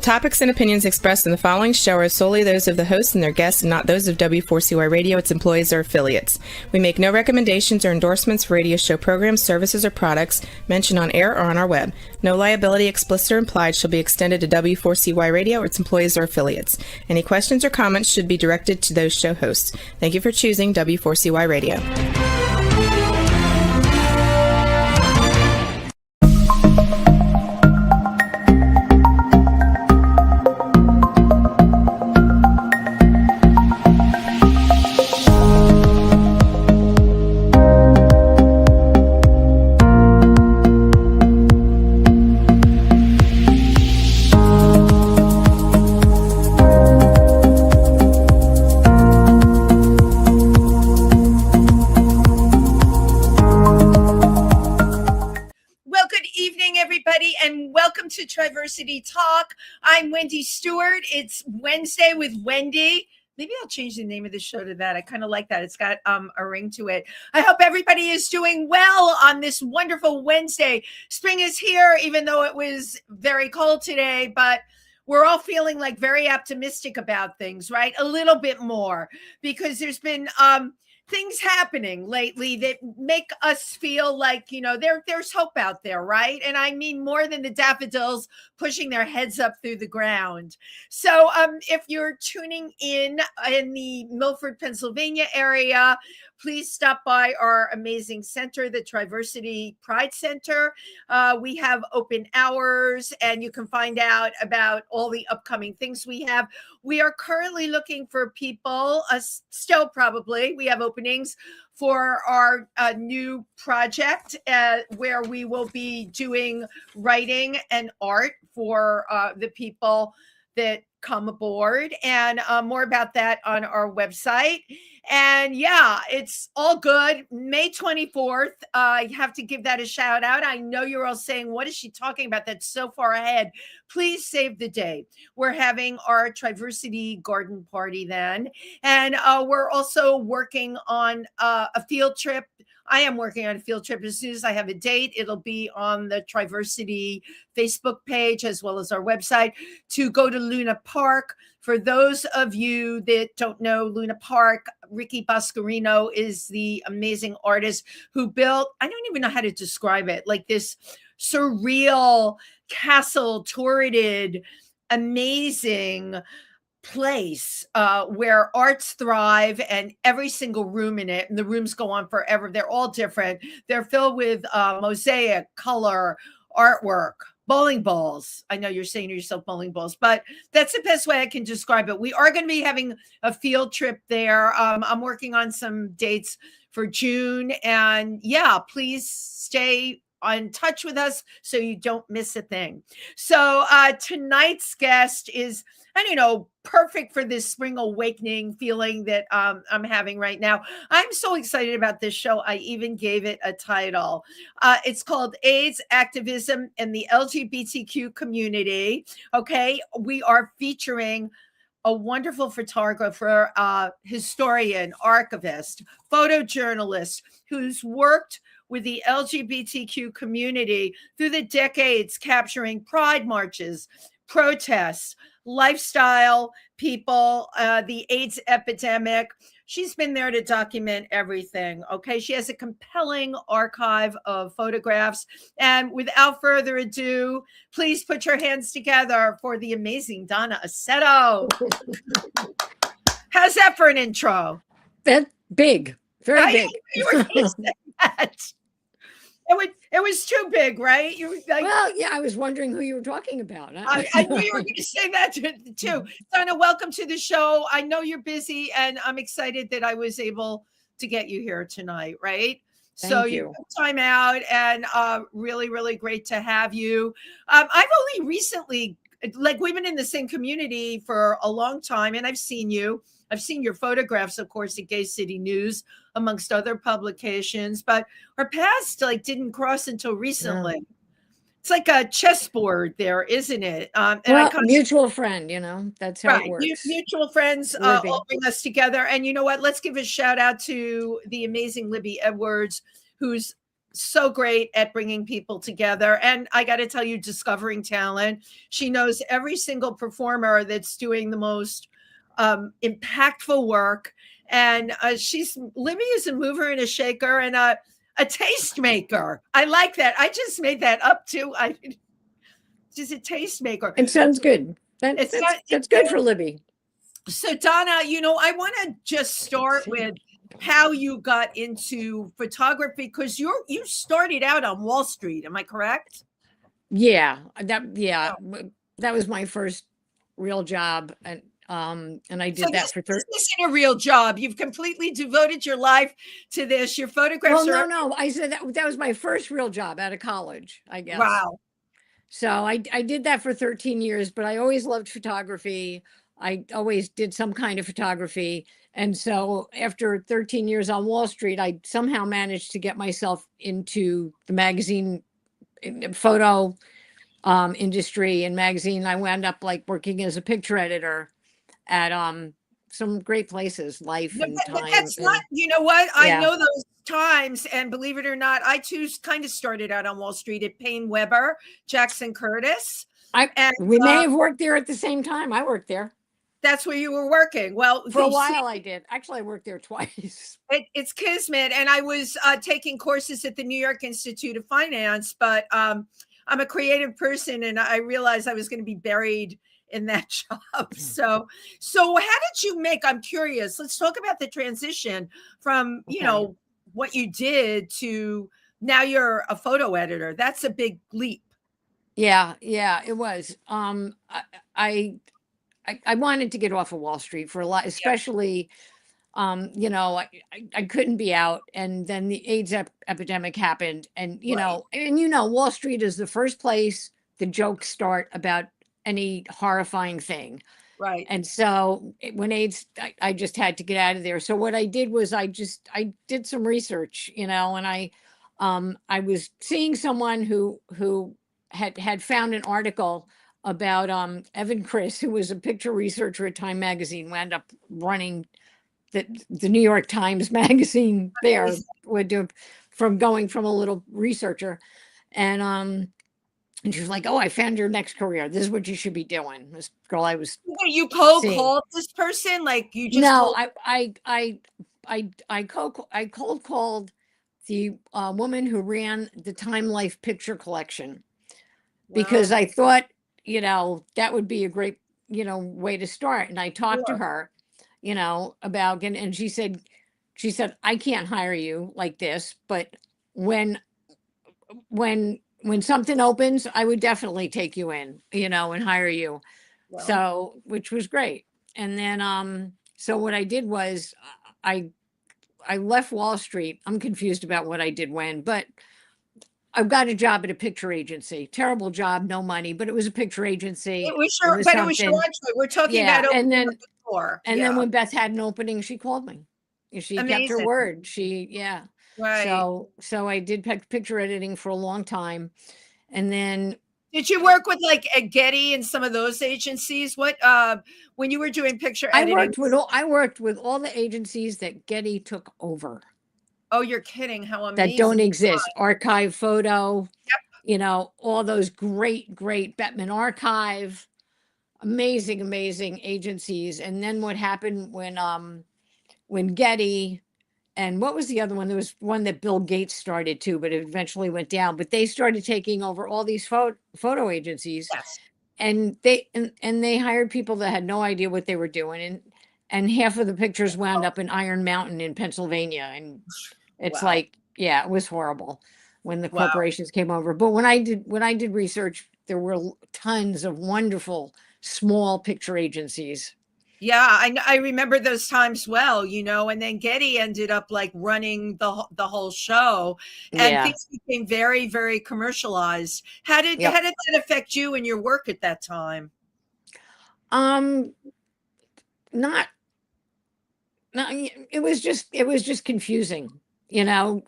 topics and opinions expressed in the following show are solely those of the host and their guests and not those of W4CY Radio, its employees, or affiliates. We make no recommendations or endorsements for radio show programs, services, or products mentioned on air or on our web. No liability, explicit or implied, shall be extended to W4CY Radio or its employees or affiliates. Any questions or comments should be directed to those show hosts. Thank you for choosing W4CY Radio. To Triversity Talk. I'm Wendy Stewart. It's Wednesday with Wendy. Maybe I'll change the name of the show to that. I kind of like that. It's got a ring to it. I hope everybody is doing well on this wonderful Wednesday. Spring is here, even though it was very cold today, but we're all feeling like very optimistic about things, right? A little bit more, because there's been things happening lately that make us feel like, you know, there's hope out there, right? And I mean more than the daffodils pushing their heads up through the ground. So if you're tuning in the Milford, Pennsylvania area, please stop by our amazing center, the Triversity Pride Center. We have open hours, and you can find out about all the upcoming things we have. We are currently looking for people, still probably, we have openings for our new project where we will be doing writing and art for the people that come aboard, and more about that on our website. And yeah, it's all good. May 24th. I have to give that a shout out. I know you're all saying, what is she talking about? That's so far ahead. Please save the day. We're having our Triversity Garden Party then. And we're also working on a field trip. I am working on a field trip. As soon as I have a date, it'll be on the Triversity Facebook page as well as our website, to go to Luna Park. For those of you that don't know Luna Park, Ricky Boscarino is the amazing artist who built, I don't even know how to describe it, like this surreal, castle turreted, amazing place where arts thrive, and every single room in it, and the rooms go on forever. They're all different. They're filled with mosaic, color, artwork, bowling balls. I know you're saying to yourself bowling balls, but that's the best way I can describe it. We are going to be having a field trip there. I'm working on some dates for June, and yeah, please stay in touch with us so you don't miss a thing. So tonight's guest is, I don't know, perfect for this spring awakening feeling that I'm having right now. I'm so excited about this show. I even gave it a title. It's called AIDS, Activism, and the LGBTQ Community. Okay, we are featuring a wonderful photographer, historian, archivist, photojournalist who's worked with the LGBTQ community through the decades, capturing pride marches, protests, lifestyle people, the AIDS epidemic. She's been there to document everything. Okay. She has a compelling archive of photographs. And without further ado, please put your hands together for the amazing Donna Aceto. How's that for an intro? That's big. Very big. You were going to say that. It was too big, right? You were like, well, yeah, I was wondering who you were talking about. I knew you were going to say that too. Donna, welcome to the show. I know you're busy, and I'm excited that I was able to get you here tonight, right? Thank you. Took time out, and really, really great to have you. I've only recently, like, we've been in the same community for a long time, and I've seen you. I've seen your photographs, of course, at Gay City News, amongst other publications, but our paths didn't cross until recently. No. It's like a chessboard there, isn't it? And mutual friend, that's how it works. Mutual friends all bring us together. And you know what? Let's give a shout out to the amazing Libby Edwards, who's so great at bringing people together. And I got to tell you, discovering talent. She knows every single performer that's doing the most impactful work. And Libby is a mover and a shaker and a tastemaker. I like that. I just made that up too. She's a tastemaker. It sounds good. That's good for Libby. So Donna, I want to just start with how you got into photography, because you started out on Wall Street. Am I correct? Yeah, that was my first real job, and I did that for 30. This isn't a real job. You've completely devoted your life to this. Your photographs. Well, no. I said that was my first real job out of college, I guess. Wow. So I did that for 13 years, but I always loved photography. I always did some kind of photography. And so after 13 years on Wall Street, I somehow managed to get myself into the magazine photo industry and magazine. I wound up like working as a picture editor at some great places, Life and Time. But that's not, you know what? Yeah. I know those times, and believe it or not, I too kind of started out on Wall Street at Payne Weber, Jackson Curtis. We may have worked there at the same time. I worked there. That's where you were working. Well, for a while I did. Actually, I worked there twice. It's kismet. And I was taking courses at the New York Institute of Finance, but I'm a creative person, and I realized I was going to be buried in that job. So how did you I'm curious, let's talk about the transition from, what you did to now you're a photo editor. That's a big leap. Yeah, it was. I wanted to get off of Wall Street for a lot, especially, I couldn't be out. And then the AIDS epidemic happened. And, Wall Street is the first place the jokes start about any horrifying thing. Right. And so when AIDS, I just had to get out of there. So what I did was I did some research, and I was seeing someone who had found an article about Evan Chris, who was a picture researcher at Time Magazine, wound up running the New York Times Magazine there, from going from a little researcher. And she was like, "Oh, I found your next career. This is what you should be doing." This girl I was. You cold called this person? Like you just no, I cold called the woman who ran the Time Life picture collection. Wow. Because I thought, that would be a great, way to start. And I talked to her, about, and she said, "I can't hire you like this, but when something opens, I would definitely take you in, and hire you." Wow. So, which was great. And then, so what I did was I left Wall Street. I'm confused about what I did when, but I've got a job at a picture agency. Terrible job, no money, but it was a picture agency. It was your we're talking about and then when Beth had an opening, she called me. She kept her word. Right. So I did picture editing for a long time. And then did you work with like a Getty and some of those agencies? What when you were doing picture editing? I worked with all the agencies that Getty took over. Oh, you're kidding. How amazing. That don't exist. Archive Photo. Yep. All those great Bettman Archive. Amazing agencies. And then what happened when Getty, and what was the other one? There was one that Bill Gates started too, but it eventually went down. But they started taking over all these photo agencies. Yes. And they hired people that had no idea what they were doing. And half of the pictures wound up in Iron Mountain in Pennsylvania. And it's it was horrible when the corporations came over. But when I did research, there were tons of wonderful small picture agencies. Yeah, I remember those times well, and then Getty ended up like running the whole show, and things became very, very commercialized. How did that affect you and your work at that time? It was just confusing,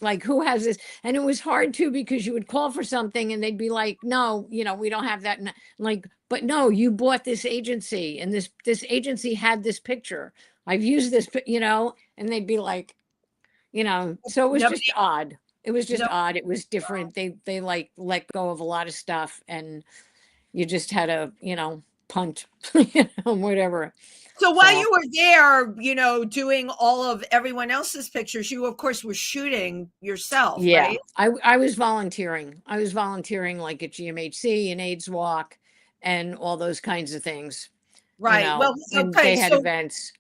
like who has this? And it was hard too, because you would call for something and they'd be like, "No, we don't have that." And like, but no, you bought this agency and this agency had this picture. I've used this, and they'd be like, so it was just odd. It was just No. odd. It was different. They like let go of a lot of stuff, and you just had to, punt, whatever. So while So you were there, doing all of everyone else's pictures, you of course were shooting yourself, yeah, right? I was volunteering. I was volunteering like at GMHC and AIDS Walk and all those kinds of things, Right. Well, when okay. they had So events.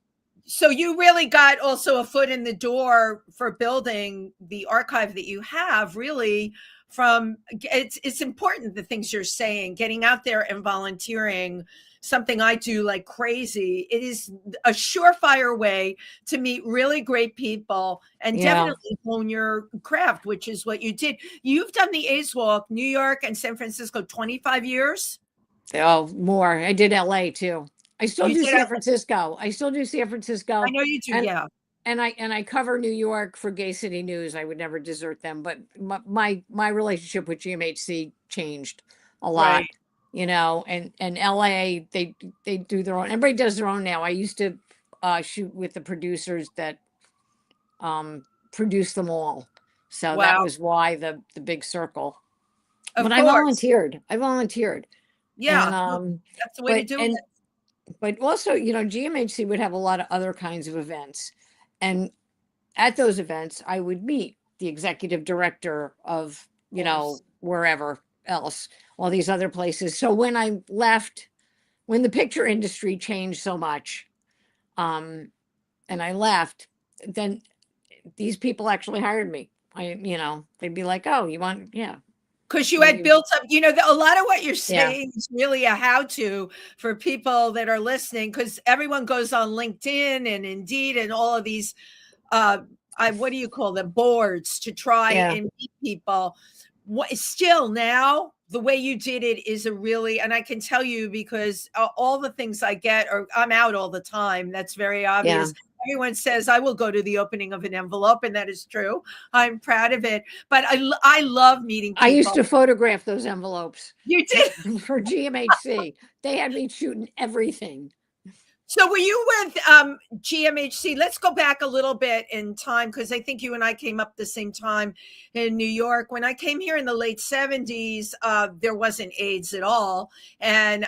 so you really got also a foot in the door for building the archive that you have, really. From it's important, the things you're saying, getting out there and volunteering, something I do like crazy. It is a surefire way to meet really great people and Yeah. definitely hone your craft, which is what you did. You've done the A's Walk, New York and San Francisco, 25 years. Oh, more. I did LA too. I still You do did. San Francisco. I still do San I Francisco. know you do. And Yeah. I cover New York for Gay City News. I would never desert them, but my relationship with GMHC changed a lot, Right. and LA, they do their own. Everybody does their own now. I used to shoot with the producers that produce them all. So that Wow. was why the big circle. Of But course. I volunteered. And Yeah. That's the way to do it. but also, GMHC would have a lot of other kinds of events. And at those events, I would meet the executive director of, Of course. wherever else, all these other places. So when I left, when the picture industry changed so much, and I left, then these people actually hired me. They'd be like, "Oh, you want, yeah, Because you had built up, a lot of what you're yeah, saying is really a how-to for people that are listening, because everyone goes on LinkedIn and Indeed and all of these, what do you call them, boards to try yeah, and meet people. What still now, the way you did it is a really, and I can tell you because all the things I get, or I'm out all the time. That's very yeah." obvious. Everyone says I will go to the opening of an envelope, and that is true. I'm proud of it. But I love meeting I used people. to photograph those envelopes You did. for GMHC. They had me shooting everything. So were you with GMHC? Let's go back a little bit in time, because I think you and I came up the same time in New York. When I came here in the late 70s, there wasn't AIDS at all. And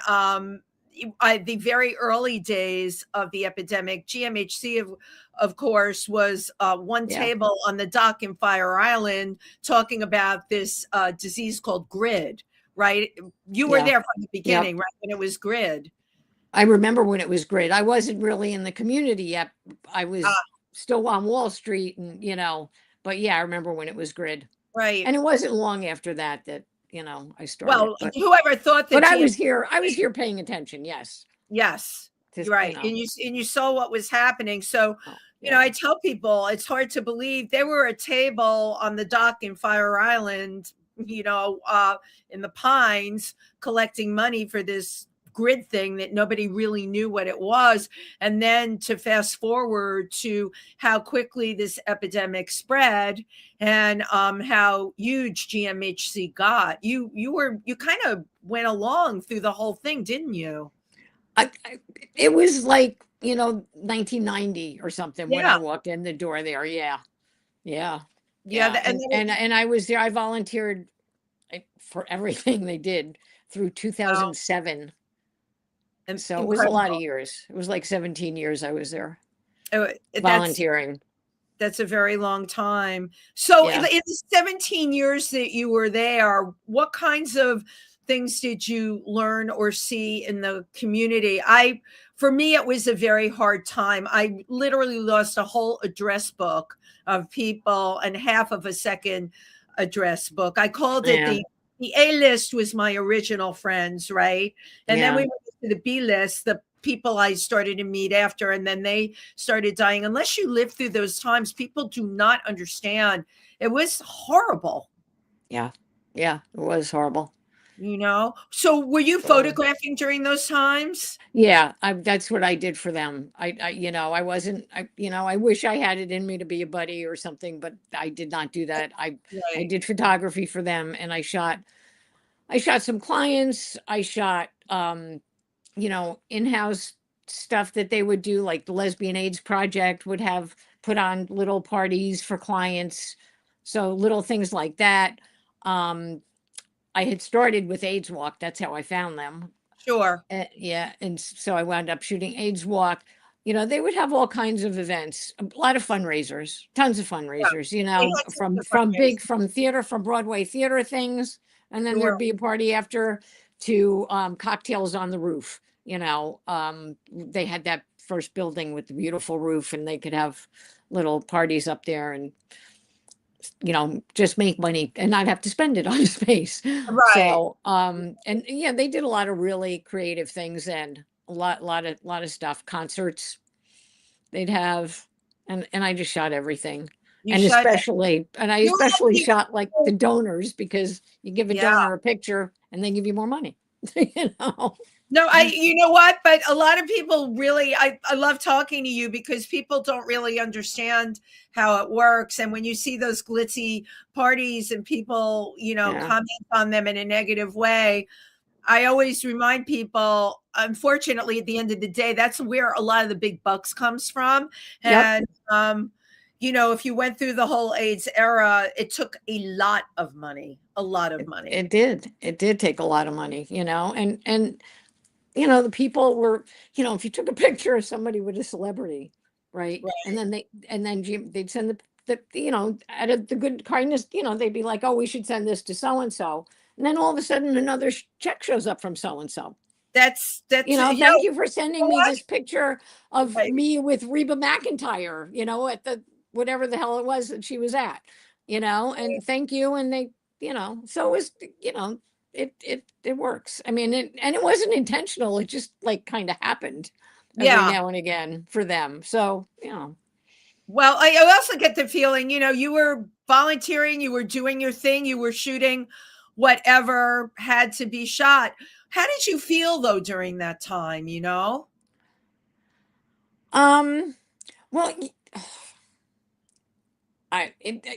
the very early days of the epidemic, GMHC, of course, was one Yeah, table on the dock in Fire Island talking about this disease called GRID, right? You were yeah, there from the yep. beginning, right? When it was GRID. I remember when it was great. I wasn't really in the community yet. I was Ah, still on Wall Street, and but yeah, I remember when it was grid. right. And it wasn't long after that, I started. Well, whoever thought that But GM, I was here paying attention, yes. yes, Just, you're right, and you saw what was happening. So, oh, yeah. I tell people it's hard to believe they were a table on the dock in Fire Island, in the Pines, collecting money for this grid thing that nobody really knew what it was. And then to fast forward to how quickly this epidemic spread, and how huge GMHC got. You kind of went along through the whole thing, didn't you? It was like, 1990 or something when I Yeah. walked in the door there. Yeah. Yeah. Yeah, Yeah. the, and then And I was there. I volunteered for everything they did through wow, 2007. So it was a lot of incredible. years. It was like 17 years I was there That's volunteering. a very long time. So in Yeah. the 17 years that you were there, what kinds of things did you learn or see in the community? For me, it was a very hard time. I literally lost a whole address book of people and half of a second address book. I called it Yeah. the A list was my original friends, right? And then we Yeah. went to the B list, the people I started to meet after, and then they started dying. Unless you live through those times, people do not understand. It was horrible, Yeah. Yeah. It was horrible. So were you So, photographing during those times? yeah, that's what I did for them. I wasn't, I wish I had it in me to be a buddy or something, but I did not do that. I Right. did photography for them, and I shot some clients. I shot, in-house stuff that they would do, like the Lesbian AIDS Project would have put on little parties for clients. So little things like that. I had started with AIDS Walk. That's how I found them. Sure. Yeah. And so I wound up shooting AIDS Walk. You know, they would have all kinds of events, a lot of fundraisers, tons of fundraisers, you They know, had tons of from big, fundraisers. from theater, from Broadway theater things. And then Sure. there'd be a party after to cocktails on the roof. You know, they had that first building with the beautiful roof, and they could have little parties up there and, you know, just make money and not have to spend it on space. Right. So, and yeah, they did a lot of really creative things and a lot of stuff, concerts they'd have, and I just shot everything. You And shut I you especially have shot like the people. donors, because you give a Yeah. donor a picture and they give you more money, you know? No, you know what? But a lot of people really, I love talking to you because people don't really understand how it works. And when you see those glitzy parties and people, Yeah. comment on them in a negative way, I always remind people, unfortunately, at the end of the day, that's where a lot of the big bucks comes from. Yep. And, if you went through the whole AIDS era, it took a lot of money, a lot of money. It did take a lot of money, you know, and you know, the people were, you know, if you took a picture of somebody with a celebrity, right? And Right. then they'd send you know, out of the good kindness, you know, they'd be like, oh, we should send this to so and so. And then all of a sudden another check shows up from so and so. That's, You know, thank you for sending me what? this picture of Right. me with Reba McEntire, you know, at the whatever the hell it was that she was at, you know, and thank you. And they, you know, so it was, you know, it works. I mean, it wasn't intentional. It just like kind of happened every Yeah. now and again for them. So, you know. Well, I also get the feeling, you were volunteering, you were doing your thing, you were shooting whatever had to be shot. How did you feel though during that time, Um, well, I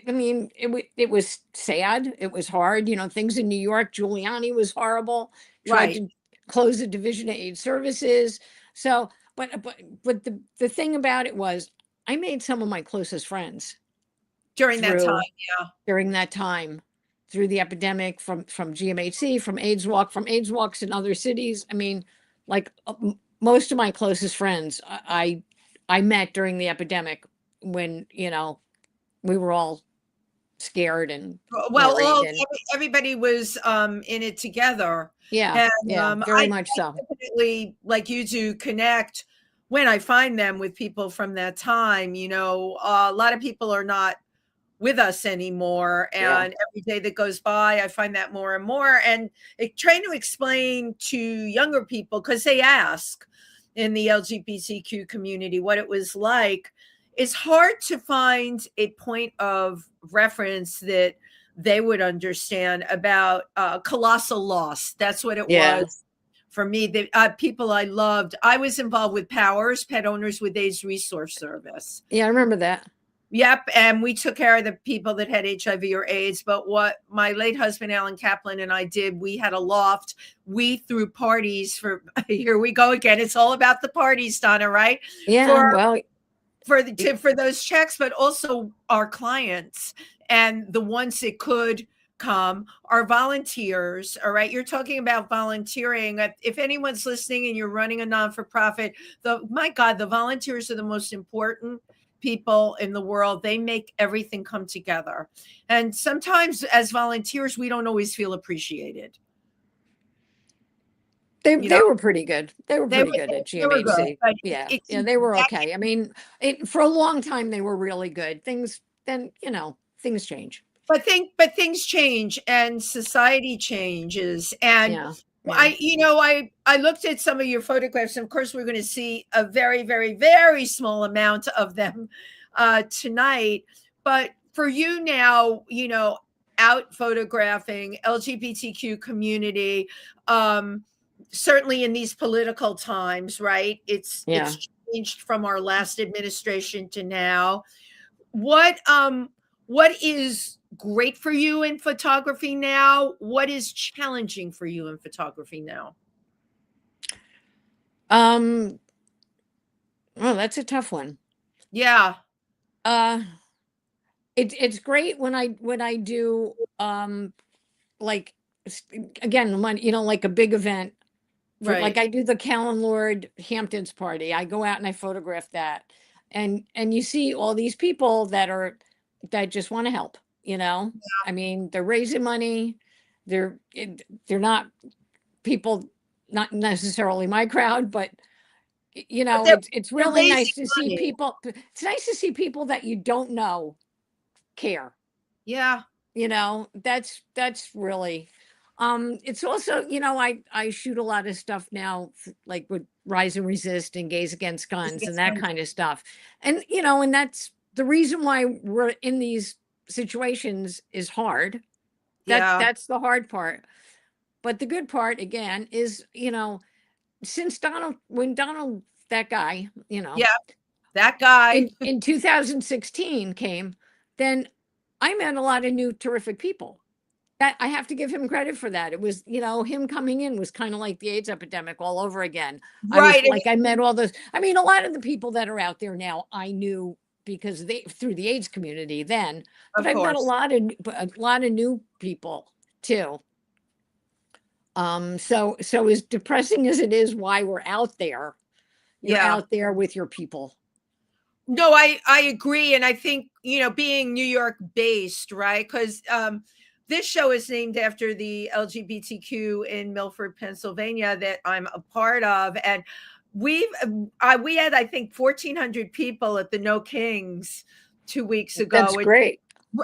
mean, it was sad. It was hard. You know, things in New York, Giuliani was horrible, tried Right. to close the Division of Aid Services. So, but the thing about it was I made some of my closest friends During that time. through Yeah. during that time, through the epidemic, from GMHC, from AIDS walks in other cities. I mean, like most of my closest friends I met during the epidemic when, you know, we were all scared and Well, worried and everybody was in it together. yeah, And yeah, very I much so. definitely, like you do, connect when I find them with people from that time. A lot of people are not with us anymore. Yeah. And every day that goes by, I find that more and more. And trying to explain to younger people, because they ask in the LGBTQ community what it was like, it's hard to find a point of reference that they would understand about colossal loss. That's what it Yeah. was for me. The people I loved, I was involved with POWERS, Pet Owners with AIDS Resource Service. Yeah, I remember that. Yep, and we took care of the people that had HIV or AIDS. But what my late husband, Alan Kaplan, and I did, we had a loft. We threw parties for, here we go again. It's all about the parties, Donna, right? Yeah, For well, for those checks, but also our clients and the ones that could come are volunteers. All right, you're talking about volunteering. If anyone's listening and you're running a non-for-profit, my God, the volunteers are the most important people in the world. They make everything come together. And sometimes as volunteers, we don't always feel appreciated. they were pretty good. They were They pretty were good at they were good, GMHC. but Yeah, it's yeah, they were that okay. I mean, for a long time they were really good. Things then, you know, things change. but things change and society changes. And Yeah, yeah, I looked at some of your photographs, and of course we're going to see a very, very, very small amount of them tonight. But for you now, out photographing LGBTQ community, certainly in these political times, right? yeah. It's changed from our last administration to now. What is great for you in photography now? What is challenging for you in photography now? Um, well, that's a tough one. Yeah. Uh, it's great when I do like again when like a big event for like Right. I do the Callan Lord Hamptons party. I go out and I photograph that, and you see all these people that just want to help. I mean, they're raising money. They're not people, not necessarily my crowd, but But they're it's they're really raising nice to see money. people. It's nice to see people that you don't know care. Yeah. That's really it's also I shoot a lot of stuff now like with Rise and Resist and Gays Against Guns and that kind of stuff, and and that's the reason why we're in these situations is hard. Yeah. That's the hard part, but the good part again is since Donald, that guy, Yeah. That guy. in 2016 came, then I met a lot of new terrific people. That I have to give him credit for that. It was, him coming in was kind of like the AIDS epidemic all over again. I was Right. like, I met all those. I mean, a lot of the people that are out there now, I knew because they through the AIDS community then, but Of I've met course. a lot of new people too. So as depressing as it is, why we're out there, you're Yeah. out there with your people. No, I agree, and I think being New York based, right? Because this show is named after the LGBTQ in Milford, Pennsylvania, that I'm a part of, and we had I think 1,400 people at the No Kings 2 weeks That's ago. great.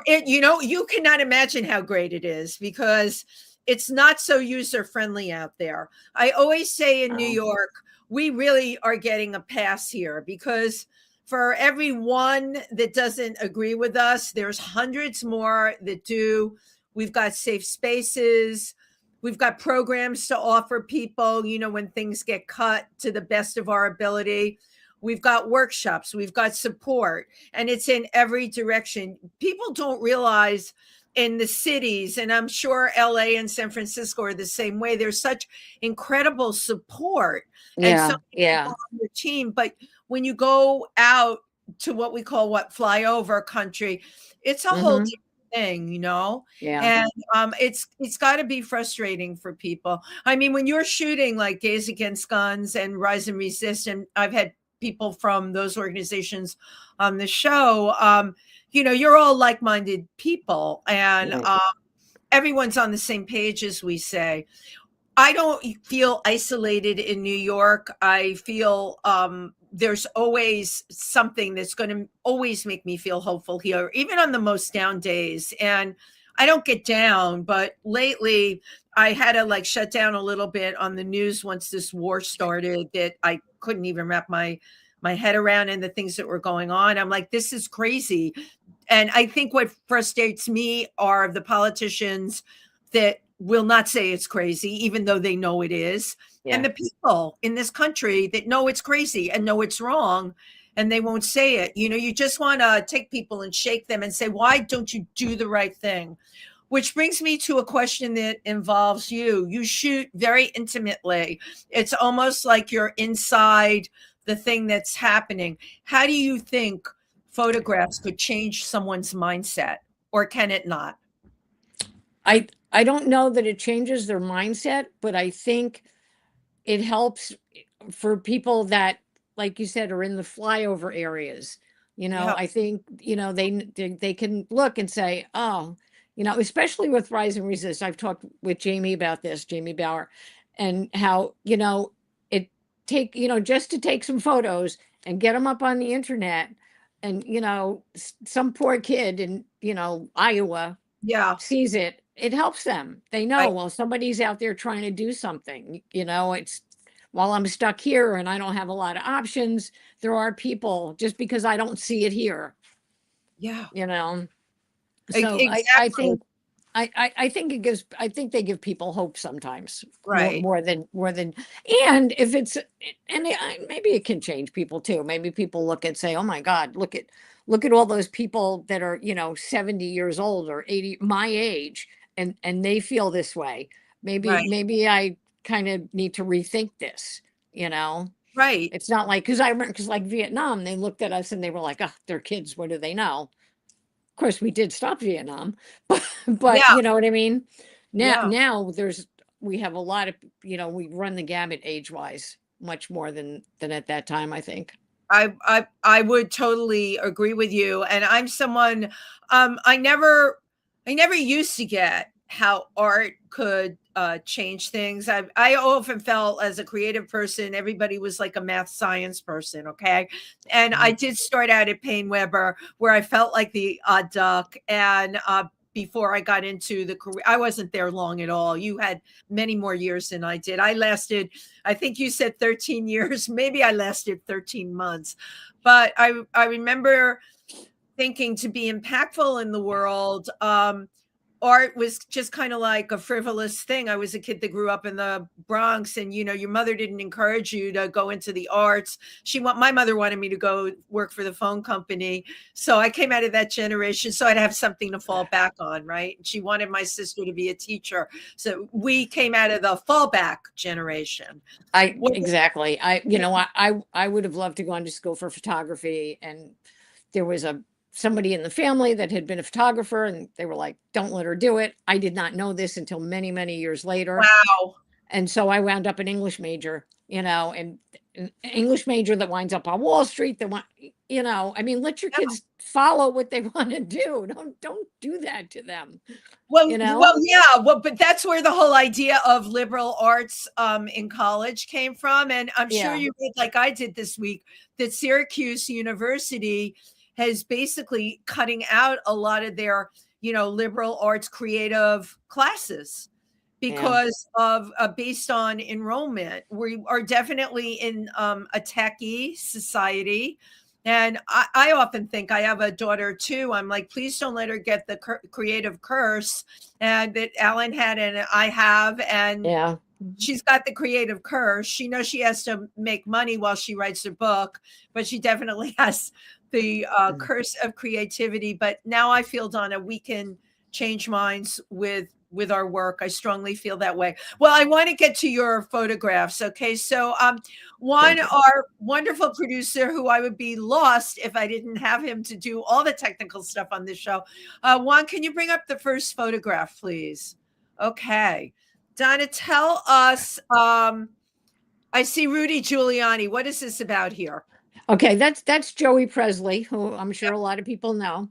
You cannot imagine how great it is because it's not so user friendly out there. I always say in New Wow. York, we really are getting a pass here because for every one that doesn't agree with us, there's hundreds more that do. We've got safe spaces. We've got programs to offer people, when things get cut to the best of our ability. We've got workshops, we've got support, and it's in every direction. People don't realize in the cities, and I'm sure LA and San Francisco are the same way, there's such incredible support and so Yeah, many people yeah. on your team. But when you go out to what we call flyover country, it's a whole Hmm. different thing. Yeah. And it's got to be frustrating for people. I mean, when you're shooting like Gays Against Guns and Rise and Resist, and I've had people from those organizations on the show, you're all like-minded people, and Yeah. everyone's on the same page, as we say. I don't feel isolated in New York. I feel there's always something that's going to always make me feel hopeful here, even on the most down days. And I don't get down, but lately I had to like shut down a little bit on the news once this war started, that I couldn't even wrap my head around, and the things that were going on. I'm like, this is crazy. And I think what frustrates me are the politicians that will not say it's crazy, even though they know it is. And Yeah. the people in this country that know it's crazy and know it's wrong, and they won't say it. You just want to take people and shake them and say, why don't you do the right thing? Which brings me to a question that involves you. You shoot very intimately. It's almost like you're inside the thing that's happening. How do you think photographs could change someone's mindset, or can it not? I don't know that it changes their mindset, but I think it helps for people that, like you said, are in the flyover areas. Yeah. I think, they can look and say, oh, especially with Rise and Resist. I've talked with Jamie about this, Jamie Bauer, and how, it just to take some photos and get them up on the internet. And, some poor kid in, Iowa Yeah. sees it, it helps them. They I know, well, somebody's out there trying to do something. It's while I'm stuck here and I don't have a lot of options, there are people just because I don't see it here, Yeah. you know. So I Exactly. think I think they give people hope sometimes Right. more than and if it's and maybe it can change people too. Maybe people look and say, oh my God, look at all those people that are 70 years old or 80 my age, and they feel this way. Right. Maybe I kind of need to rethink this, you know. Right. It's not like, because I remember, because like Vietnam, they looked at us and they were like, oh, they're kids, what do they know? Of course, we did stop Vietnam, but Yeah, you know what I mean? yeah. Now we have a lot of, we run the gamut age-wise much more than at that time, I think. I would totally agree with you. And I'm someone I never used to get how art could change things. I often felt as a creative person, everybody was like a math science person, okay? And I did start out at Payne Weber, where I felt like the odd duck. And before I got into the career, I wasn't there long at all. You had many more years than I did. I lasted, I think you said 13 years. Maybe I lasted 13 months. But I remember thinking to be impactful in the world, art was just kind of like a frivolous thing. I was a kid that grew up in the Bronx, and your mother didn't encourage you to go into the arts. My mother wanted me to go work for the phone company. So I came out of that generation, so I'd have something to fall back on, right? She wanted my sister to be a teacher. So we came out of the fallback generation. Exactly. I would have loved to go on to school for photography, and there was somebody in the family that had been a photographer, and they were like, don't let her do it. I did not know this until many, many years later. Wow. And so I wound up an English major, and an English major that winds up on Wall Street, I mean, let your kids follow what they want to do. Don't do that to them. Well, yeah. Well, but that's where the whole idea of liberal arts in college came from. And I'm sure you read, like I did this week, that Syracuse University has basically cutting out a lot of their, liberal arts creative classes because of based on enrollment. We are definitely in a techie society. And I often think, I have a daughter too, I'm like, please don't let her get the creative curse and that Alan had and I have. And she's got the creative curse. She knows she has to make money while she writes her book, but she definitely has the curse of creativity. But now I feel, Donna, we can change minds with our work. I strongly feel that way. Well, I want to get to your photographs. Okay. So our wonderful producer, who I would be lost if I didn't have him to do all the technical stuff on this show. Juan, can you bring up the first photograph, please? Okay. Donna, tell us, I see Rudy Giuliani. What is this about here? Okay, that's Joey Presley, who I'm sure a lot of people know.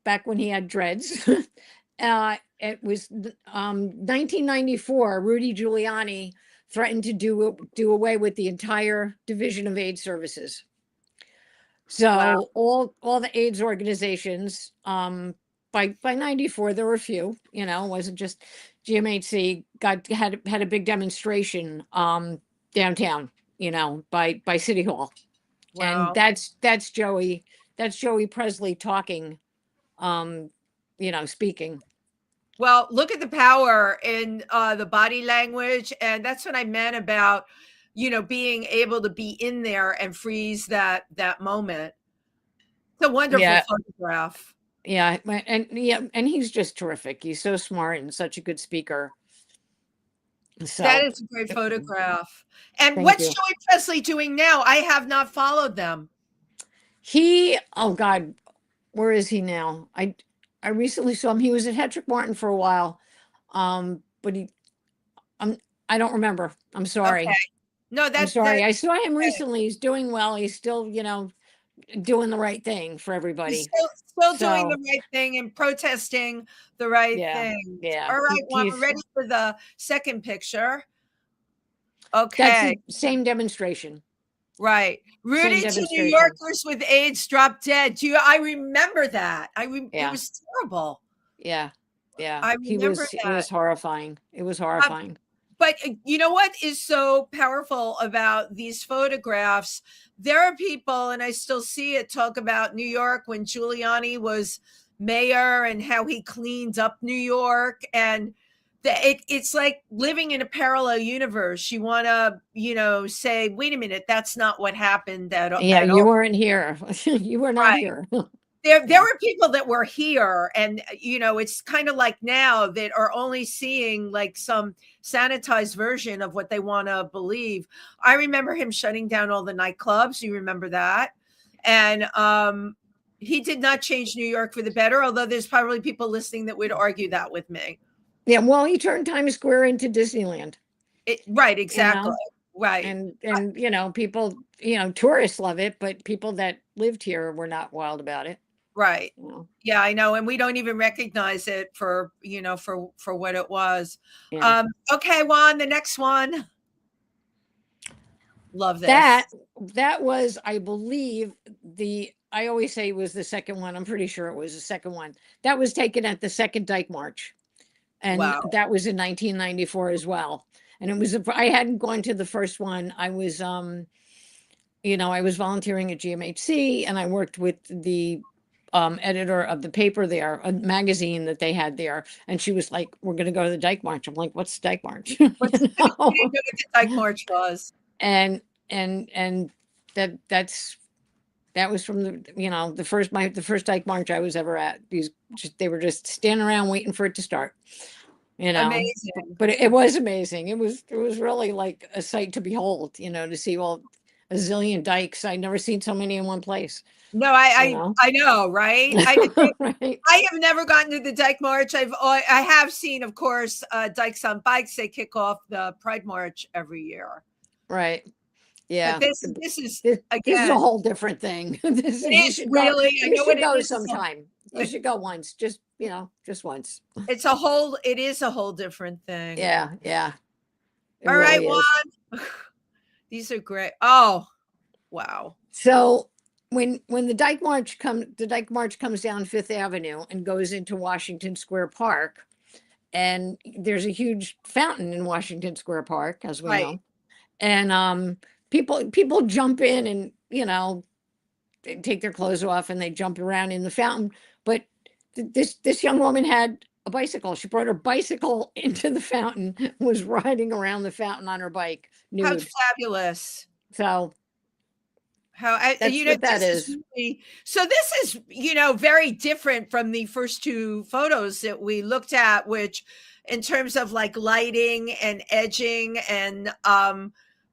Back when he had dreads. It was 1994. Rudy Giuliani threatened to do away with the entire Division of AIDS Services. So all the AIDS organizations, by 94, there were a few. It wasn't just GMHC. Had a big demonstration downtown. By City Hall. Wow. And that's Joey Presley talking, speaking. Well, look at the power in the body language. And that's what I meant about, being able to be in there and freeze that moment. It's a wonderful photograph. Yeah. And he's just terrific. He's so smart and such a good speaker. So that is a great photograph. And what's Joey Presley doing now? I have not followed them. Oh God, where is he now? I recently saw him. He was at Hedrick Martin for a while. But I don't remember. I'm sorry. Okay. No, I'm sorry. I saw him recently. He's doing well. He's still, doing the right thing for everybody. He's still doing the right thing and protesting the right thing. Yeah. All right. Well, I'm ready for the second picture. Okay. That's the same demonstration. Right. Rudy to New Yorkers with AIDS drop dead. I remember that. It was terrible. Yeah. I remember that. It was horrifying. It was horrifying. But you know what is so powerful about these photographs? There are people, and I still see it, talk about New York when Giuliani was mayor and how he cleaned up New York. And it's like living in a parallel universe. You want to, say, wait a minute, that's not what happened at all. Yeah, you weren't here. You were not here. There were people that were here, and it's kind of like now that are only seeing like some sanitized version of what they want to believe. I remember him shutting down all the nightclubs. You remember that? And He did not change New York for the better, although there's probably people listening that would argue that with me. Yeah, well, he turned Times Square into Disneyland. Right, You exactly. know, Right. and people, tourists love it, but people that lived here were not wild about it. Right. You know? Yeah, I know. And we don't even recognize it for, for what it was. Yeah. Okay, Juan, the next one. Love this. That was, I believe, I always say it was the second one. I'm pretty sure it was the second one. That was taken at the Second Dyke March. And Wow. that was in 1994 as well. And it was, I hadn't gone to the first one. I was, I was volunteering at GMHC, and I worked with the editor of the paper there, a magazine that they had there. And she was like, "We're going to go to the Dyke March." I'm like, "What's the Dyke March?" We didn't know what the Dyke March was. And that was from the first Dyke March I was ever at. They were just standing around waiting for it to start. Amazing. But it was amazing. It was really like a sight to behold, to see all a zillion dikes. I'd never seen so many in one place. No, I know, right? Right. I have never gotten to the Dyke March. I have seen, of course, Dykes on Bikes. They kick off the Pride March every year. Right. Yeah. But this is a whole different thing. You should go sometime. You should go once, just once. It is a whole different thing. Yeah. Yeah. All right, Juan. These are great. Oh, wow. So when the Dyke March comes down Fifth Avenue and goes into Washington Square Park, and there's a huge fountain in Washington Square Park, as we know, and people jump in and they take their clothes off and they jump around in the fountain. But this young woman had a bicycle. She brought her bicycle into the fountain, was riding around the fountain on her bike, nude. How fabulous! So that's what that is. So this is very different from the first two photos that we looked at, which in terms of like lighting and edging and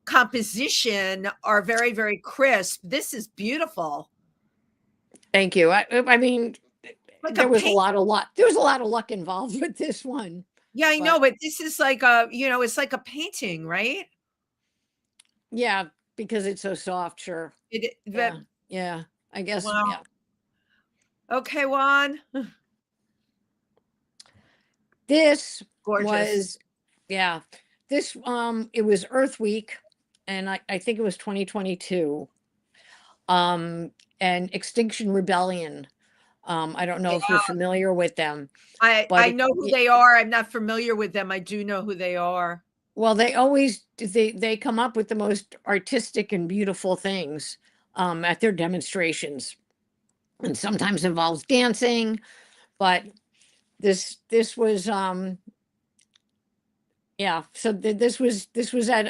composition are very, very crisp. This is beautiful. Thank you. I mean, there was a lot of luck involved with this one. Yeah, I know, but this is like it's like a painting, right? Yeah, because it's so soft. Sure. Yeah. I guess. Wow. Yeah. Okay, Juan. This gorgeous. Was, yeah. This it was Earth Week, and I think it was 2022. And Extinction Rebellion. I don't know if you're familiar with them. I know who they are. I'm not familiar with them. I do know who they are. Well, they come up with the most artistic and beautiful things at their demonstrations, and sometimes involves dancing. But this was So this was at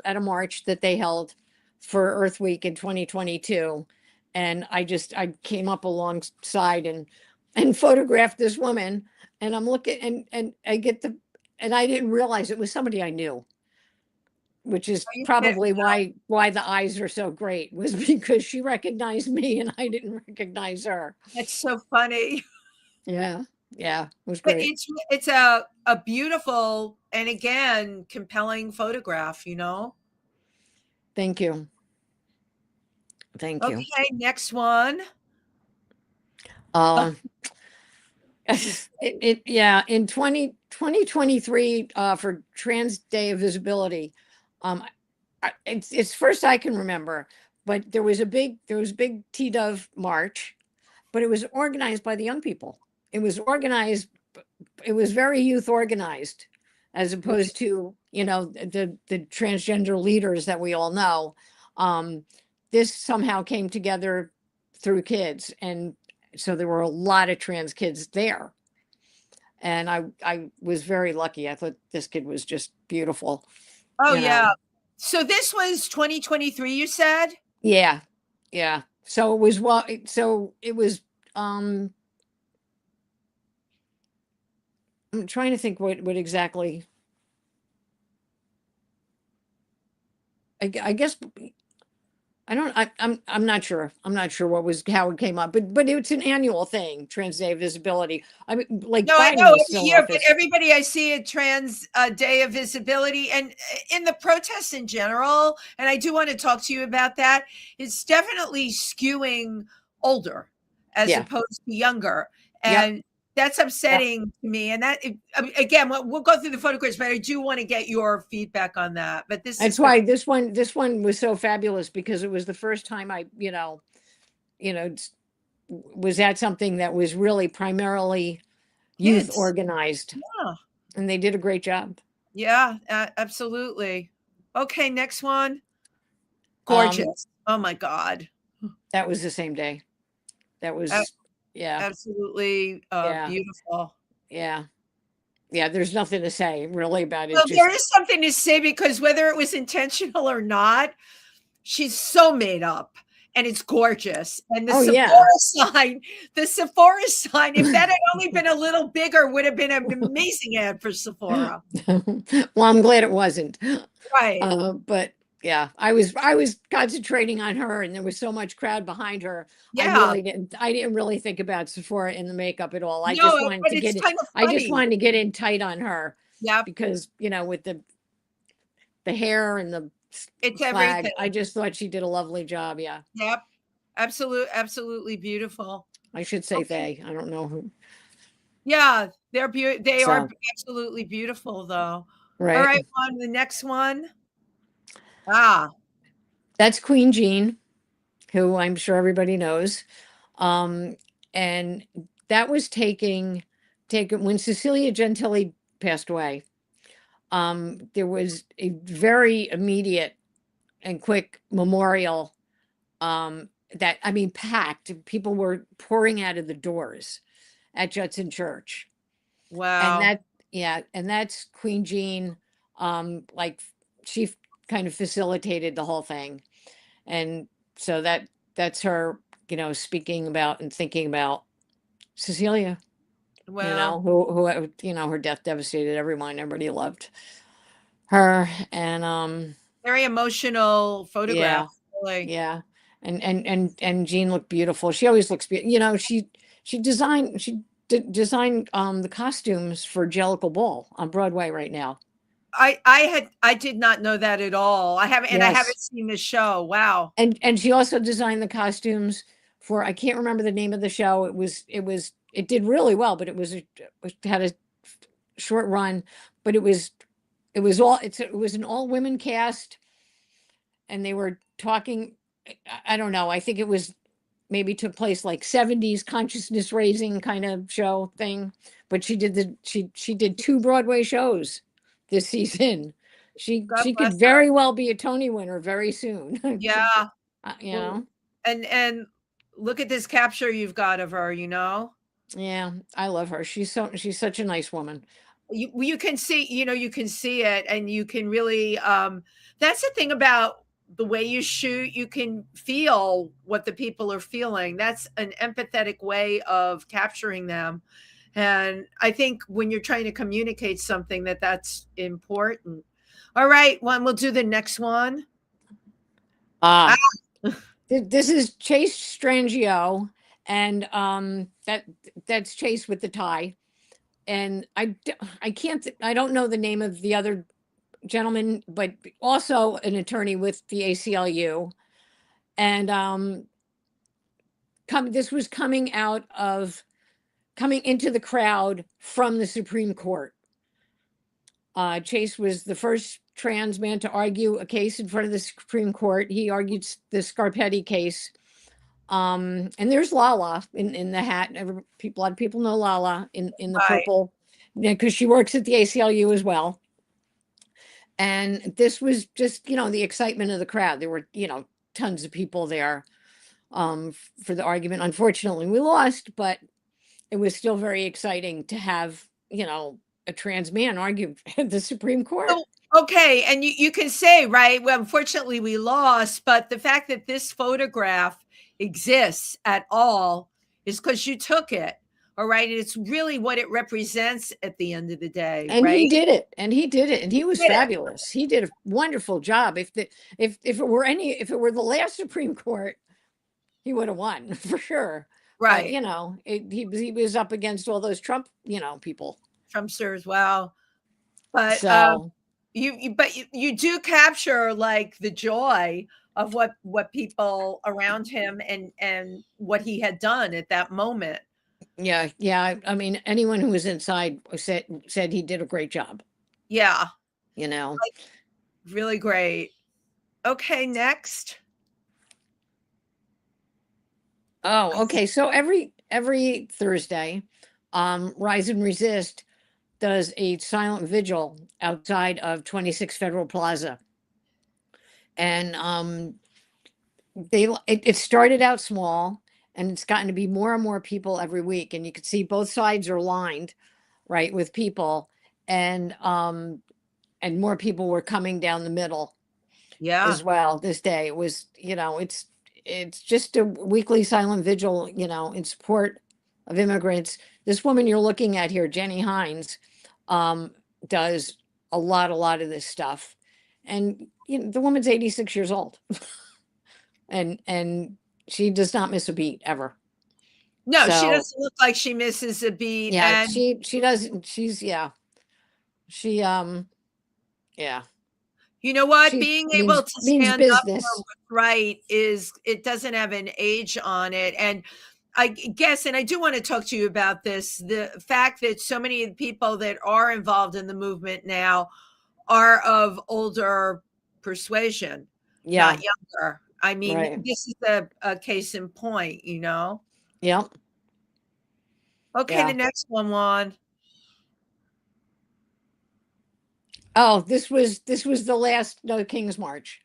a march that they held for Earth Week in 2022, and I came up alongside and photographed this woman, and I'm looking and I didn't realize it was somebody I knew, which is probably why the eyes are so great, was because she recognized me and I didn't recognize her. That's so funny. Yeah, it was great. But it's a beautiful and again compelling photograph. Thank you. Okay, next one. In 2023 for Trans Day of Visibility, it's first I can remember, but there was a big T-Dove march, but it was organized by the young people. It was very youth organized, as opposed to the transgender leaders that we all know. This somehow came together through kids, and so there were a lot of trans kids there, and I was very lucky. I thought this kid was just beautiful. Oh yeah. So this was 2023, you said? Yeah. So it was I'm trying to think what exactly. I guess I'm not sure. I'm not sure how it came up, but it's an annual thing, Trans Day of Visibility. I mean, like No, I Biden know was every still in year, but office. everybody I see at Trans Day of Visibility and in the protests in general, and I do want to talk to you about that, it's definitely skewing older as Yeah. opposed to younger. Yep. And that's Yep. upsetting to me. And again, we'll go through the photographs, but I do want to get your feedback on that. But this That's is why this one was so fabulous, because it was the first time I, was at something that was really primarily youth kids. organized, Yeah, and they did a great job. yeah, absolutely. Okay, next one. Um, Gorgeous. Oh my God. that was the same day. That A- was, yeah, Absolutely yeah, beautiful. yeah, yeah. There's nothing to say really about it. Well, there Just, is something to say because whether it was intentional or not, she's so made up and it's gorgeous. And oh yeah. The Sephora sign, if that had only been a little bigger, would have been an amazing ad for Sephora. Well, I'm glad it wasn't. Right. But yeah, I was concentrating on her, and there was so much crowd behind her. Yeah. I didn't really think about Sephora in the makeup at all. No, but it's kind of I just funny. wanted to get in tight on her, Yep. because, with the hair and the It's flag, everything. I just thought she did a lovely job. Yeah. Yep. Absolutely beautiful. I should say Okay. they. I don't know who. Yeah, they are So, absolutely beautiful though. All right. right, on the next one. Ah, That's Queen Jean, who I'm sure everybody knows. Um, and that was taken when Cecilia Gentili passed away. There was a very immediate and quick memorial, that, I mean, packed. People were pouring out of the doors at Judson Church. And wow. that, yeah, and that's Queen Jean. Like, she kind of facilitated the whole thing. And so that's her, speaking about and thinking about Cecilia, Wow. her death devastated everyone. Everybody loved her. And Very emotional photograph, yeah, really. yeah. And Jean looked beautiful. She always looks beautiful. She designed the costumes for Jellicle Ball on Broadway right now. I did not know that at all. I Yes. haven't seen the show. Wow. And she also designed the costumes for, I can't remember the name of the show. It did really well, but it had a short run, but it was an all women cast, and they were talking. I don't know. I think it was maybe took place like 70s consciousness raising kind of show thing. But she did 2 Broadway shows this season. God She bless could her. very well be a Tony winner very soon. Yeah. You Well, know. and look at this capture you've got of her, you know? Yeah, I love her. She's such a nice woman. You can see, you can see it and you can really that's the thing about the way you shoot, you can feel what the people are feeling. That's an empathetic way of capturing them. And I think when you're trying to communicate something that's important. All right, we'll do the next one. Ah, this is Chase Strangio, and that's Chase with the tie. And I don't know the name of the other gentleman, but also an attorney with the ACLU. And this was coming into the crowd from the Supreme Court. Chase was the first trans man to argue a case in front of the Supreme Court. He argued the Scarpetti case. And there's Lala in the hat. A lot of people know Lala in the Right. purple, because she works at the ACLU as well. And this was just, the excitement of the crowd. There were, tons of people there for the argument. Unfortunately, we lost, but it was still very exciting to have, a trans man argue at the Supreme Court. So, okay, and you can say, right, well, unfortunately we lost, but the fact that this photograph exists at all is because you took it. All right. And it's really what it represents at the end of the day. And right? he did it. And he did it. And he was Did it. fabulous. He did a wonderful job. If it were the last Supreme Court, he would have won for sure. Right. But, you know, he was up against all those Trump, you know, people. Trumpster as well. But So you do capture like the joy of what people around him and what he had done at that moment. yeah. I mean, anyone who was inside said he did a great job. Yeah. You know, Like, really great. Okay, next. Oh, okay. So every Thursday, Rise and Resist does a silent vigil outside of 26 Federal Plaza. And it started out small, and it's gotten to be more and more people every week. And you can see both sides are lined, right, with people, and more people were coming down the middle as well this day. It was, you know, it's just a weekly silent vigil, you know, in support of immigrants. This woman you're looking at here, Jenny Hines, does a lot of this stuff. And you know, the woman's 86 years old. and she does not miss a beat ever. No, she doesn't look like she misses a beat. Yeah, And she doesn't. She yeah. you know what? She Being means- able to means stand up for business. what's right it doesn't have an age on it. And I guess, and I do want to talk to you about this, the fact that so many people that are involved in the movement now are of older persuasion, Yeah. not younger. I mean, Right. this is a case in point, you know? Yep. Okay, Yeah. the next one, Juan. Oh, this was the last No King's March.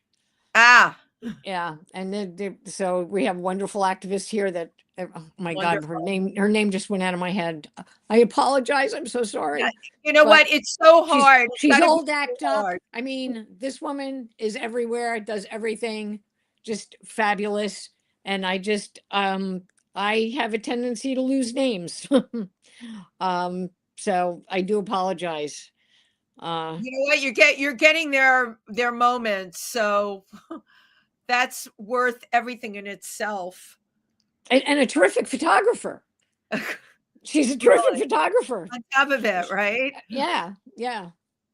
Ah, Yeah, and then so we have wonderful activists here that oh my God, Wonderful. her name just went out of my head. I apologize. I'm so sorry. you know But what? It's so hard. It's She's gotta be old so act up. hard. I mean, this woman is everywhere, does everything, just fabulous. And I just I have a tendency to lose names. So I do apologize. You know what? You're getting their moments, so that's worth everything in itself. And a terrific photographer. She's a terrific Really? photographer. On top of it, right? Yeah.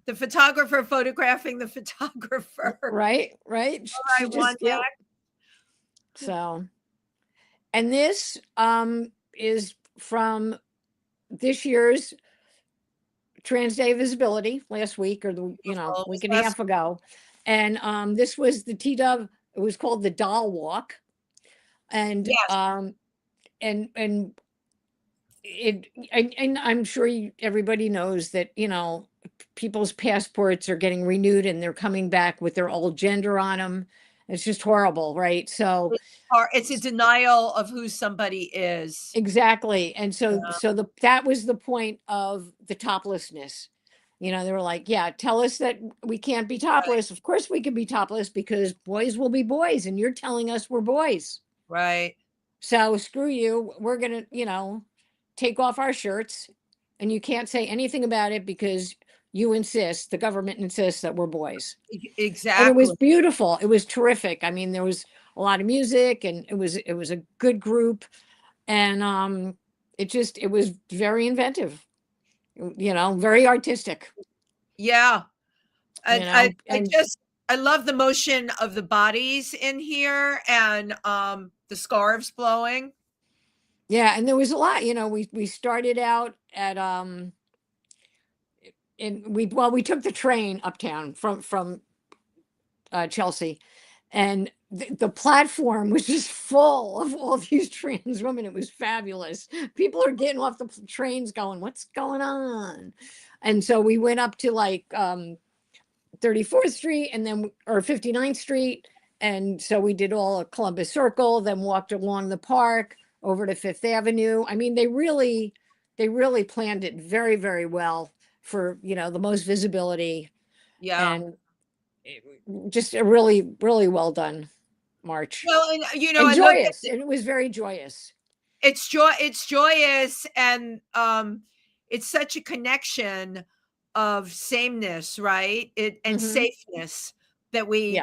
The photographer photographing the photographer. Right. I want Yeah. that. So, and this is from this year's Trans Day of Visibility last week, or the Beautiful. week and a half ago, and this was the T-Dove. It was called the Doll Walk, and Yes. and I'm sure everybody knows that people's passports are getting renewed and they're coming back with their old gender on them. It's just horrible, right? So Or it's a denial of who somebody is. exactly. And so that was the point of the toplessness. They were like, yeah, tell us that we can't be topless. Right. Of course we can be topless because boys will be boys and you're telling us we're boys. Right. So screw you. We're going to, take off our shirts and you can't say anything about it because the government insists that we're boys. Exactly. And it was beautiful. It was terrific. I mean, there was a lot of music and it was a good group. And it was very inventive, very artistic. Yeah. I love the motion of the bodies in here and the scarves blowing. Yeah, and there was a lot, we started out at we took the train uptown from Chelsea, and the platform was just full of all these trans women. It was fabulous. People are getting off the trains going, what's going on? And so we went up to like 34th Street or 59th Street. And so we did all of Columbus Circle, then walked along the park over to Fifth Avenue. I mean, they really planned it very, very well for, the most visibility. Yeah. And just a really, really well done march. Well, and and joyous. And it was very joyous. it's joyous, and it's such a connection of sameness, right? And safeness that we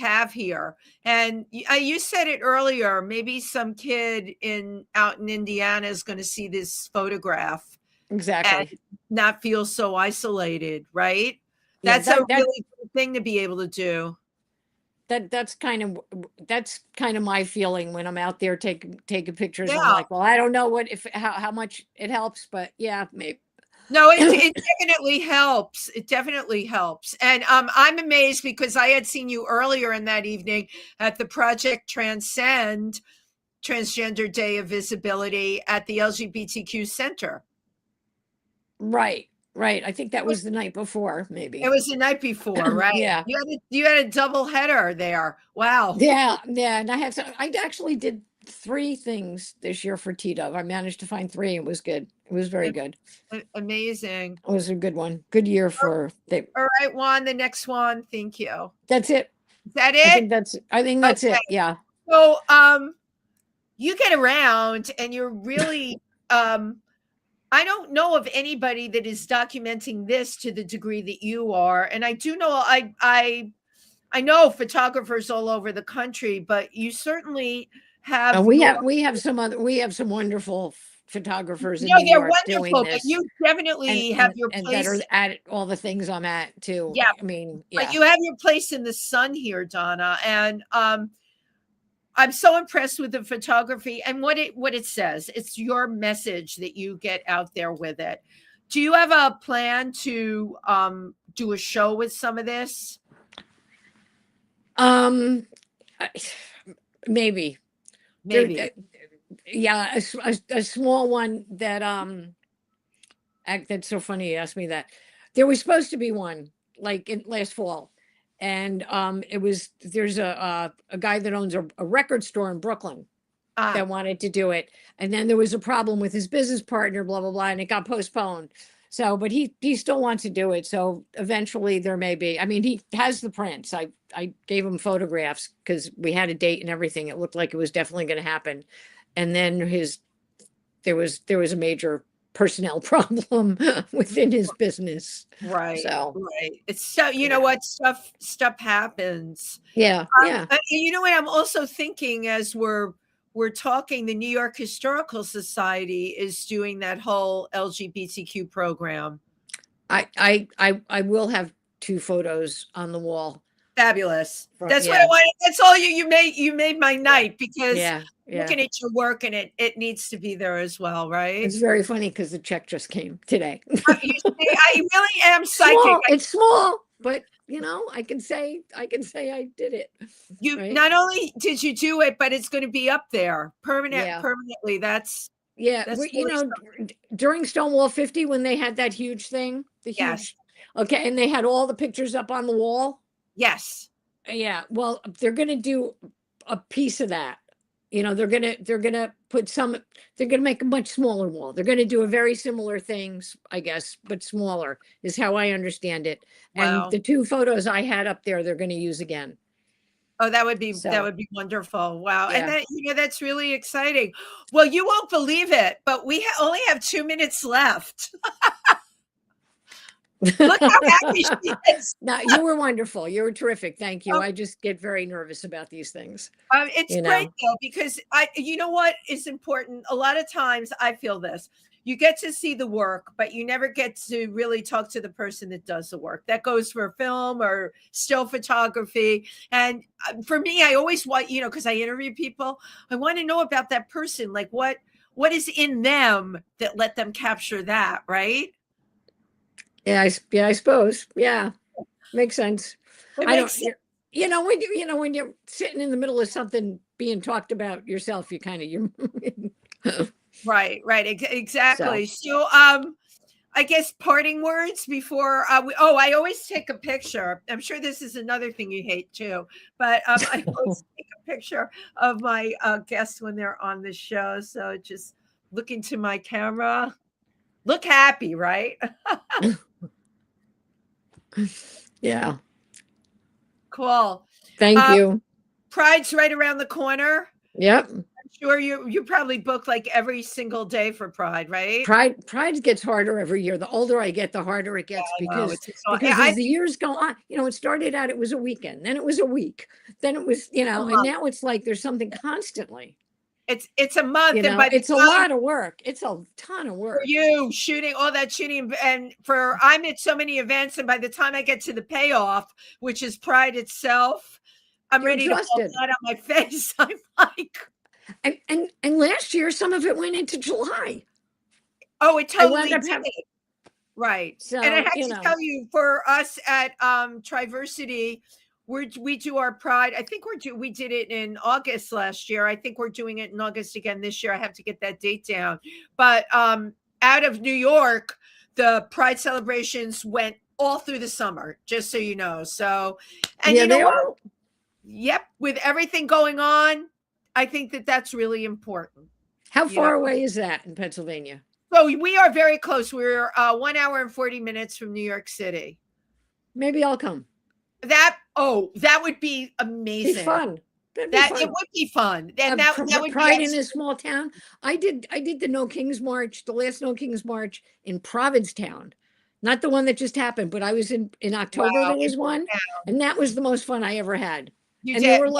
have here. And you said it earlier, maybe some kid out in Indiana is going to see this photograph Exactly. and not feel so isolated, right? Yeah, That's a really good thing to be able to do. That's kind of my feeling when I'm out there taking pictures. I'm Yeah. like, well, I don't know how much it helps, but yeah, maybe. No, it definitely helps. It definitely helps. And I'm amazed because I had seen you earlier in that evening at the Project Transcend Transgender Day of Visibility at the LGBTQ Center. Right. I think that was the night before, maybe. It was the night before, right? Yeah. You had a double header there. Wow. Yeah. And I actually did 3 things this year for T-Dove. I managed to find 3. It was good. It was very good. Amazing. It was a good one. Good year for All right, Juan, the next one. Thank you. That's it. Is that it? I think that's Okay. it. Yeah. So you get around and you're really I don't know of anybody that is documenting this to the degree that you are. And I do know I know photographers all over the country, but you certainly have we have some wonderful photographers in New they're York doing wonderful, but this. you definitely have your and place. that are at all the things I'm at too. Yeah. I mean, But you have your place in the sun here, Donna. And I'm so impressed with the photography and what it says. It's your message that you get out there with it. Do you have a plan to do a show with some of this? Maybe. Yeah, a small one that that's so funny you asked me that. There was supposed to be one like in last fall. And there's a guy that owns a record store in Brooklyn that wanted to do it. And then there was a problem with his business partner, blah, blah, blah, and it got postponed. So, but he still wants to do it. So eventually there may be, I mean, he has the prints. I gave him photographs because we had a date and everything. It looked like it was definitely going to happen. And then there was a major personnel problem within his business. Right. So right. It's so you know what stuff happens. Yeah. You know what I'm also thinking as we're talking, the New York Historical Society is doing that whole LGBTQ program. I will have 2 photos on the wall. Fabulous. That's what I wanted. That's all you made my night because looking at your work and it needs to be there as well, right? It's very funny because the check just came today. You see, I really am psychic. It's small, but I can say I did it. Not only did you do it, but it's going to be up there permanently. That's during Stonewall 50 when they had that huge thing, okay, and they had all the pictures up on the wall. Yes. Yeah. Well, they're going to do a piece of that. They're going to make a much smaller wall. They're going to do a very similar things, I guess, but smaller is how I understand it. Wow. And the 2 photos I had up there, they're going to use again. Oh, that would be wonderful. Wow. Yeah. And that's really exciting. Well, you won't believe it, but we only have 2 minutes left. Look how happy she is. No, you were wonderful. You were terrific. Thank you. I just get very nervous about these things. It's great though, because you know what is important? A lot of times I feel this. You get to see the work, but you never get to really talk to the person that does the work. That goes for film or still photography. And for me, I always want, because I interview people, I want to know about that person. Like what is in them that let them capture that, right? Yeah, I suppose. Yeah, makes sense. When you're sitting in the middle of something being talked about yourself, you're right, exactly. So, I guess parting words before. I always take a picture. I'm sure this is another thing you hate too, but I always take a picture of my guests when they're on the show. So just look into my camera. Look happy, right? Yeah. Cool. Thank you. Pride's right around the corner. Yep. sure you probably book like every single day for Pride, right? Pride gets harder every year. The older I get, the harder it gets I know, because it's as the years go on, it started out, it was a weekend, then it was a week, then it was, and now it's like there's something constantly. It's a month, and by the It's a lot of work. It's a ton of work. for you shooting all that shooting, and I'm at so many events, and by the time I get to the payoff, which is Pride itself, I'm You're ready to fall exhausted. flat on my face. I'm like, And last year, some of it went into July. oh, it I wound totally up did. having- Right. So, And I have to tell you, for us at Triversity, we do our Pride. I think we did it in August last year. I think we're doing it in August again this year. I have to get that date down. But out of New York, the Pride celebrations went all through the summer, just so you know. So, and yeah, you know they what? are. Yep, with everything going on, I think that's really important. How far away is that in Pennsylvania? So we are very close. We're 1 hour and 40 minutes from New York City. Maybe I'll come. That would be amazing. It's fun. It would be fun. And that would Pride be in a small town. I did the No Kings March, the last No Kings March in Provincetown. Not the one that just happened, but I was in October. Wow. There was one, and that was the most fun I ever had. There were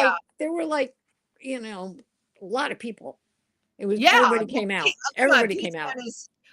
like, a lot of people. It was everybody came out. Everybody came out.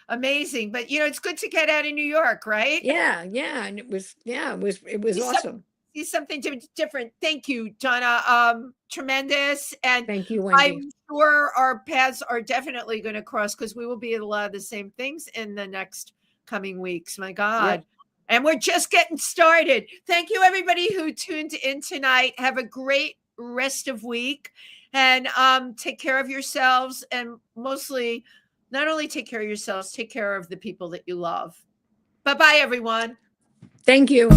Amazing. But it's good to get out of New York, right? Yeah, and it was awesome. See something different. Thank you, Donna. Tremendous. And thank you, Wendy. I'm sure our paths are definitely going to cross, because we will be at a lot of the same things in the next coming weeks. My God. Yep. And we're just getting started. Thank you, everybody who tuned in tonight. Have a great rest of week, and take care of yourselves, and mostly, not only take care of yourselves, take care of the people that you love. Bye-bye, everyone. Thank you.